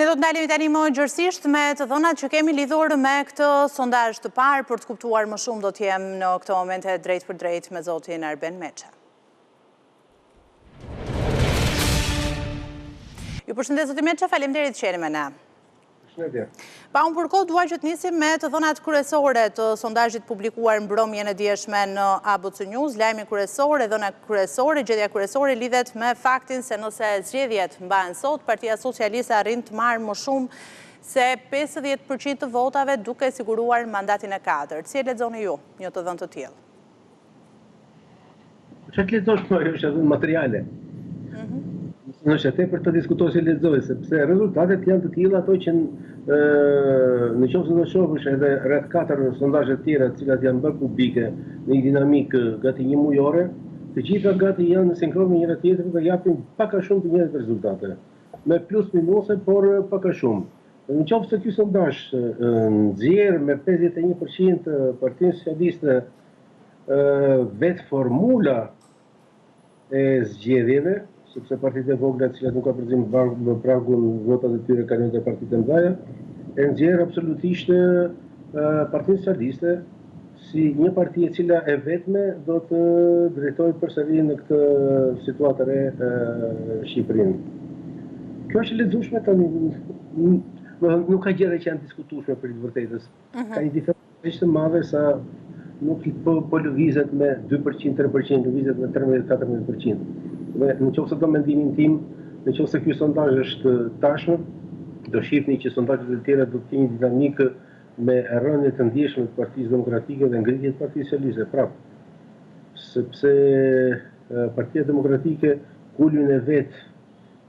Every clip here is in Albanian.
Ne do të ndalemi tani më gjërësisht me të dhënat që kemi lidhur me këtë sondazh të parë. Për të kuptuar më shumë do t'jem në këto momente drejt për drejt me zotin Arben Meçe. Ju përshëndet zoti Meçe, faleminderit që jeni me ne. Pa unë përkohë dua që të nisim me të dhënat kryesore të sondazhit publikuar mbrëmjen e dieshme në ABC News. Lajmi kryesor, dhëna kryesore, gjendja kryesore lidhet me faktin se nëse zgjedhjet mbahen sot, Partia Socialiste arrin të marrë më shumë se 50% të votave duke siguruar mandatin e 4. Si e lexoni ju një të dhënë të tillë? Çfarë të lexosh po është edhe materiale. Nëse tepër të diskutosh e lexoj, sepse rezultatet janë të tilla ato që në qoftë se do shohësh edhe rreth 4 sondazhe të tjera të cilat janë bërë publike në një dinamikë gati një mujore, të gjitha gati janë sinkron me njëra tjetrën dhe japin pak a shumë të njëjtat rezultate. Me plus minuse, por pak a shumë. Në qoftë se ky sondazh nxjerr me 51% Partinë Socialiste vetë formula e zgjedhjeve, sepse partitë e vogla të cilat nuk ka përzier pragun votat e tyre kanë ndër partitë e mëdha, e nxjerr absolutisht Partinë Socialiste si një parti e cila e vetme do të drejtojë përsëri në këtë situatë re Shqipërinë. Kjo është e lexueshme tani, nuk ka gjëra që janë diskutueshme për të vërtetës. Ka një diferencë të madhe sa nuk po lëvizet me 2%, 3%, lëvizet me 13-14%. Dhe në qoftë se do mendimin tim, në qoftë se ky sondazh është tashmë, do shihni që sondazhet e tjera do të kenë një dinamikë me rënje të ndjeshme të Partisë Demokratike dhe ngritje të Partisë Socialiste. Prapë, sepse Partia Demokratike kulmin e vet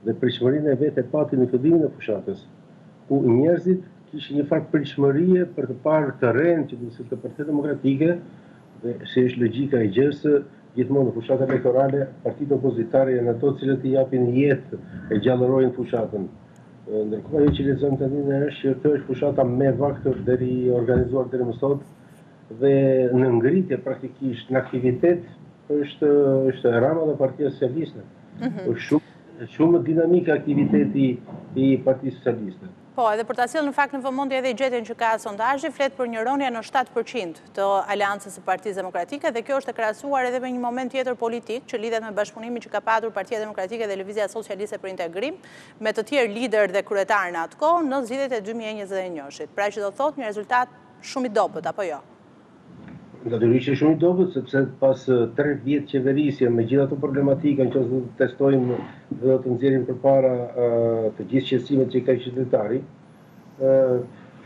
dhe pritshmërinë e vet e pati në fillimin e fushatës, ku njerëzit kishin një farë pritshmërie për të parë terren që do të Partia Demokratike, dhe se është logjika e gjës, gjithmonë në fushatë elektorale, partitë opozitare janë ato të cilët i japin jetë e gjallërojnë fushatën. Ndërkohë ajo që lexojmë tani është që kjo është fushata me vakt deri organizuar deri më sot dhe në ngritje praktikisht në aktivitet është Rama dhe Partia Socialiste. Është shumë dinamike aktiviteti i Partisë Socialiste. Po, edhe për ta sjellë në fakt në vëmendje edhe gjetjen që ka sondazhi, flet për një rënje në 7% të aleancës së Partisë Demokratike dhe kjo është e krahasuar edhe me një moment tjetër politik që lidhet me bashkëpunimin që ka patur Partia Demokratike dhe Lëvizja Socialiste për Integrim me të tjerë lider dhe kryetar në atë kohë në zgjedhjet e 2021-shit. Pra që do thotë një rezultat shumë i dobët apo jo? Natyrisht është shumë i dobët, sepse pas 3 vjet qeverisje me gjithë ato problematika që do të testojmë dhe do të nxjerrim përpara të gjithë qetësimet që ka qytetari.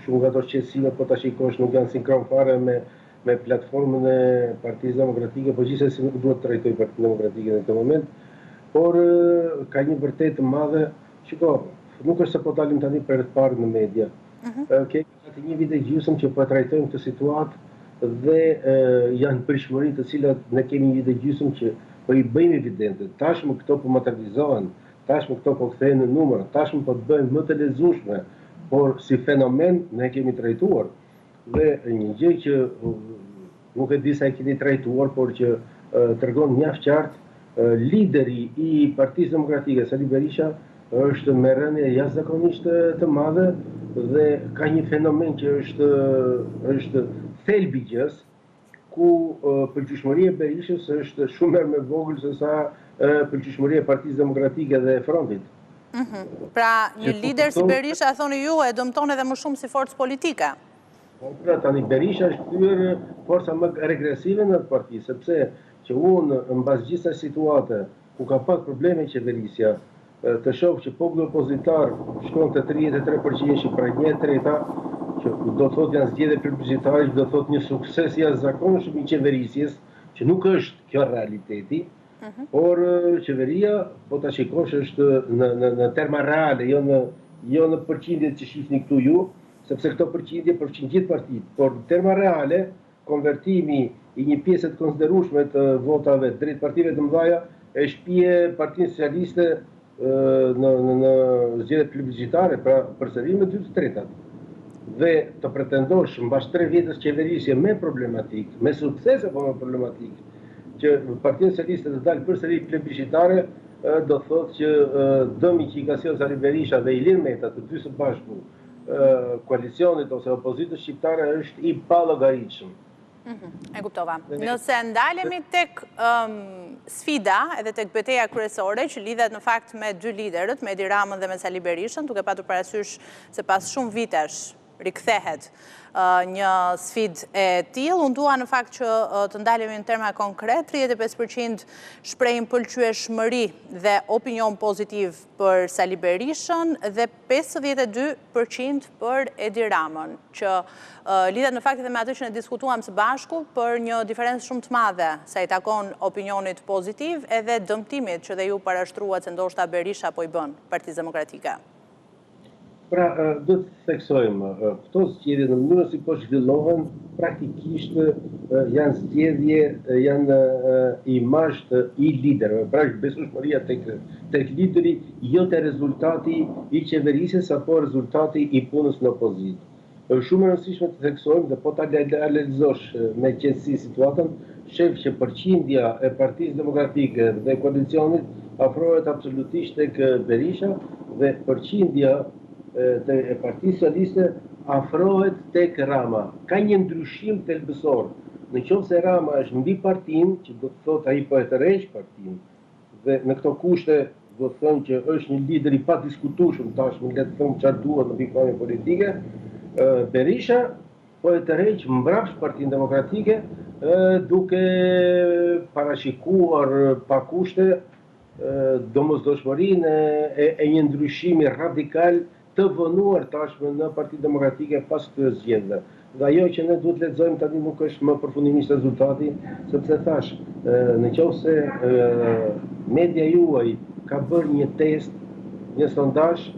Shumë nga ato qetësime po ta shikosh nuk janë sinkron fare me platformën e Partisë Demokratike, po gjithsesi nuk duhet të trajtoj Partinë Demokratike në këtë moment, por ka një vërtet të madhe. Shiko, nuk është se po dalim tani për të parë në media. Kemi atë një vit e gjysmë që po trajtojmë këtë situatë dhe janë pritshmëri të cilat ne kemi një vit e gjysmë që po i bëjmë evidente. Tashmë këto po materializohen, tashmë këto po kthehen në numra, tashmë po të bëhen më të lezetshme, por si fenomen ne kemi trajtuar. Dhe një gjë që nuk e di sa e keni trajtuar, por që tregon mjaft qartë, lideri i Partisë Demokratike, Sali Berisha, është me rënje jashtëzakonisht të madhe dhe ka një fenomen që është thelbi gjës, ku përgjithshmëria e Berishës është shumë më e vogël se sa përgjithshmëria e Partisë Demokratike dhe e Frontit. Pra, një lider si Berisha, thoni ju, e dëmton edhe më shumë si forcë politike. Pra, tani Berisha është kthyer forca më regresive në parti, sepse që unë mbas gjithë kësaj situate ku ka pas probleme qeverisja, të shoh që populli opozitar shkon te 33%, pra 1/3, që do thotë janë zgjedhje plebiscitare, do thotë një sukses i jashtëzakonshëm i qeverisjes, që nuk është kjo realiteti, por qeveria, po ta shikosh, është në terma reale, jo në përqindjet që shihni këtu ju, sepse këto përqindje përfshin gjithë partitë, por në terma reale, konvertimi i një pjesë të konsiderueshme të votave drejt partive të mëdha e shpije Partinë Socialiste në zgjedhjet plebiscitare, pra përsëri me 2/3. Dhe të pretendosh mbas 3 vjetësh qeverisje me problematik, me sukses apo me problematik, që Partia Socialiste të dalë përsëri plebiscitare, do thotë që dëmi që i ka sjellë Sali Berisha dhe Ilir Meta të dy së bashku koalicionit ose opozitës shqiptare është i pallogaritshëm. E kuptova. Nëse ndalemi tek sfida edhe tek betejë kryesore që lidhet në fakt me dy liderët, me Edi Ramën dhe me Sali Berishën, duke patur parasysh se pas shumë vitesh rikthehet një sfidë e tillë. Unë dua në fakt që të ndalemi në terma konkret, 35% shprehin pëlqyeshmëri dhe opinion pozitiv për Sali Berishën dhe 52% për Edi Ramën, që lidhet në fakt edhe me atë që ne diskutuam së bashku për një diferencë shumë të madhe sa i takon opinionit pozitiv edhe dëmtimit që dhe ju parashtruat se ndoshta Berisha po i bën Partisë Demokratike. Pra, do të theksojmë, këto zgjedhje në mënyrë si po zhvillohen, praktikisht janë zgjedhje, janë imazh të i liderëve, pra besueshmëria tek lideri, jo te rezultati i qeverisjes apo rezultati i punës në opozitë. Është shumë e rëndësishme të theksojmë dhe po ta analizosh me qetësi situatën, shef që përqindja e Partisë Demokratike dhe koalicionit afrohet absolutisht tek Berisha dhe përqindja e Partisë Socialiste afrohet tek Rama. Ka një ndryshim thelbësor. Në qoftë se Rama është mbi partinë, që do të thotë ai po e tërheq partinë, dhe në këto kushte do të thonë që është një lider i padiskutueshëm tashmë, le të them çfarë duhet në pikpamje politike, Berisha po e tërheq mbrapsht Partinë Demokratike, duke parashikuar pa kushte domosdoshmërinë e një ndryshimi radikal të vënuar tashmë në Partinë Demokratike pas këtyre zgjedhjeve. Dhe ajo që ne duhet lexojmë tani nuk është më përfundimisht rezultati, sepse thash, në qoftë se media juaj ka bërë një test, një sondazh,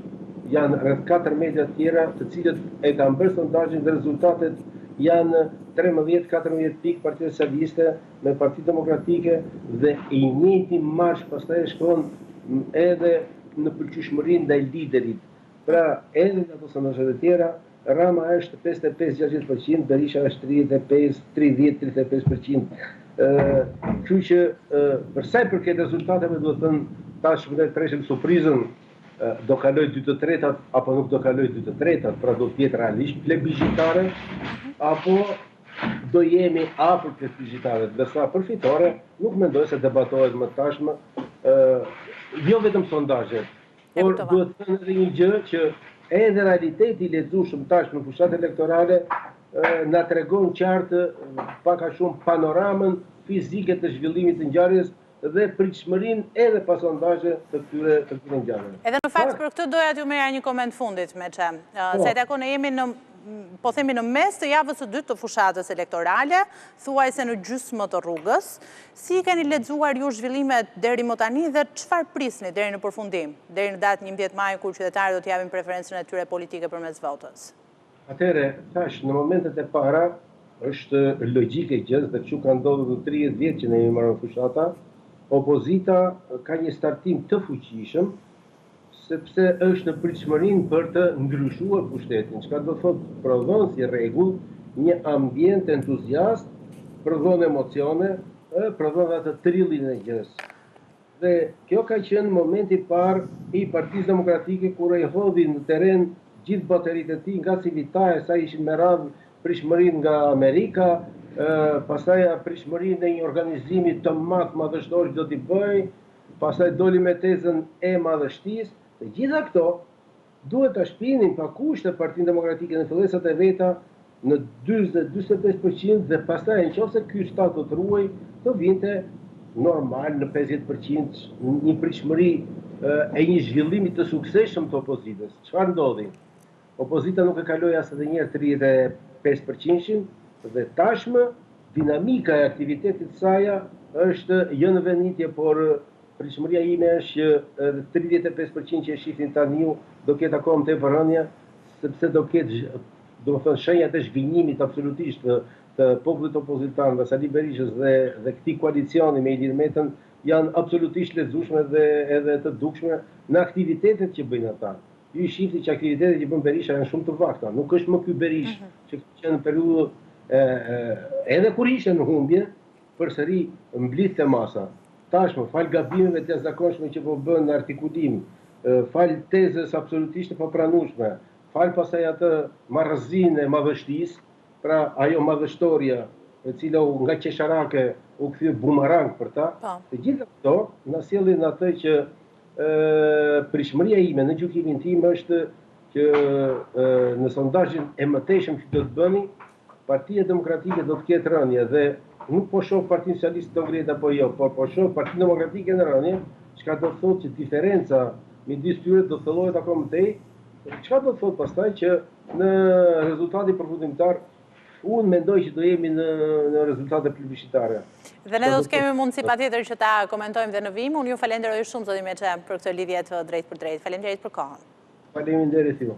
janë rreth 4 media të tjera, të cilët e kanë bërë sondazhin dhe rezultatet janë 13-14 pikë Partia Socialiste me Partinë Demokratike dhe i njëjti marsh pastaj shkon edhe në pëlqyeshmërinë ndaj liderit. Pra, edhe në ato sondazhe të tjera, Rama është 55-60%, Berisha është 30-35%. Kështu që për sa i përket rezultateve, do të thënë tashmë ne treshim surprizën, do kaloj 2/3 apo nuk do kaloj 2/3, pra do të jetë realisht plebiscitare apo do jemi afër plebiscitare. Ndërsa për fitore nuk mendoj se debatohet më tashmë, jo vetëm sondazhet, por duhet të thënë edhe një gjë që edhe realiteti i lexueshëm tash në fushat elektorale na tregon qartë pak a shumë panoramën fizike të zhvillimit të ngjarjes dhe pritshmërinë edhe pas sondazhe të këtyre ngjarjeve. Edhe në fakt për këtë doja t'ju merrja një koment fundit me që se takon ne jemi në po themi në mes të javës së dytë të fushatës elektorale, thuajse në gjysmë të rrugës. Si keni lexuar ju zhvillimet deri më tani dhe çfarë prisni deri në përfundim, deri në datën 11 maj kur qytetarët do të japin preferencën e tyre politike përmes votës? Atëherë, thash, në momentet e para është logjike gjë, dhe kështu ka ndodhur në 30 vjet që ne jemi marrë fushata, opozita ka një startim të fuqishëm, sepse është në pritshmërinë për të ndryshuar pushtetin, çka do thotë prodhon si rregull një ambient entuziast, prodhon emocione, prodhon atë trillin e gjës. Dhe kjo ka qenë momenti i parë i Partisë Demokratike kur ai hodhi në terren gjithë bateritë e tij nga civitaje, sa ishin me radhë pritshmërinë nga Amerika, pastaj pritshmërinë e një organizimi të madhështor që do t'i bëj, pastaj doli me tezën e madhështisë. Të gjitha këto duhet ta shpinin pa kushte Partinë Demokratike në fillesat e veta në 40-45% dhe pastaj nëse ky shtat do të ruaj, do vinte normal në 50% një pritshmëri e një zhvillimi të suksesshëm të opozitës. Çfarë ndodhi? Opozita nuk e kaloi as edhe një herë 35% dhe tashmë dinamika e aktivitetit saj është jo në venditje, por pritshmëria ime është që 35% që e shihni tani ju do ketë akoma të vërënja, sepse do ketë, do të thënë, shenjat e zhgënjimit absolutisht të popullit opozitar dhe Sali Berishës dhe këtij koalicioni me Ilir Metën janë absolutisht lexueshme dhe edhe të dukshme në aktivitetet që bëjnë ata. Ju i shihni që aktivitetet që bën Berisha janë shumë të vakta. Nuk është më ky Berish që ka në periudhë edhe kur ishte në humbje, përsëri mblidhte masa. tashmë, fal gabimeve të jashtëzakonshme që po bën në artikulim, fal tezës absolutisht të papranueshme, fal pastaj atë marrëzinë e madhështisë, pra ajo madhështoria e cila nga qesharake u kthye bumerang për ta. Të gjitha këto na sjellin atë që prishmëria ime në gjykimin tim është që në sondazhin e mëtejshëm që do të bëni, Partia Demokratike do të ketë rënje dhe nuk po shoh Partinë Socialiste do ngrihet apo jo, por po shoh Partinë Demokratike në rënje, çka do të thotë që diferenca midis tyre do thellohet akoma më tej. Çka do të thotë pastaj që në rezultati përfundimtar unë mendoj që do jemi në rezultate plebiscitare. Dhe ne do të kemi mundësi patjetër që ta komentojmë dhe në vim. Unë ju falenderoj shumë zoti Meçe për këtë lidhje të drejtë për drejtë. Faleminderit për kohën. Faleminderit ju.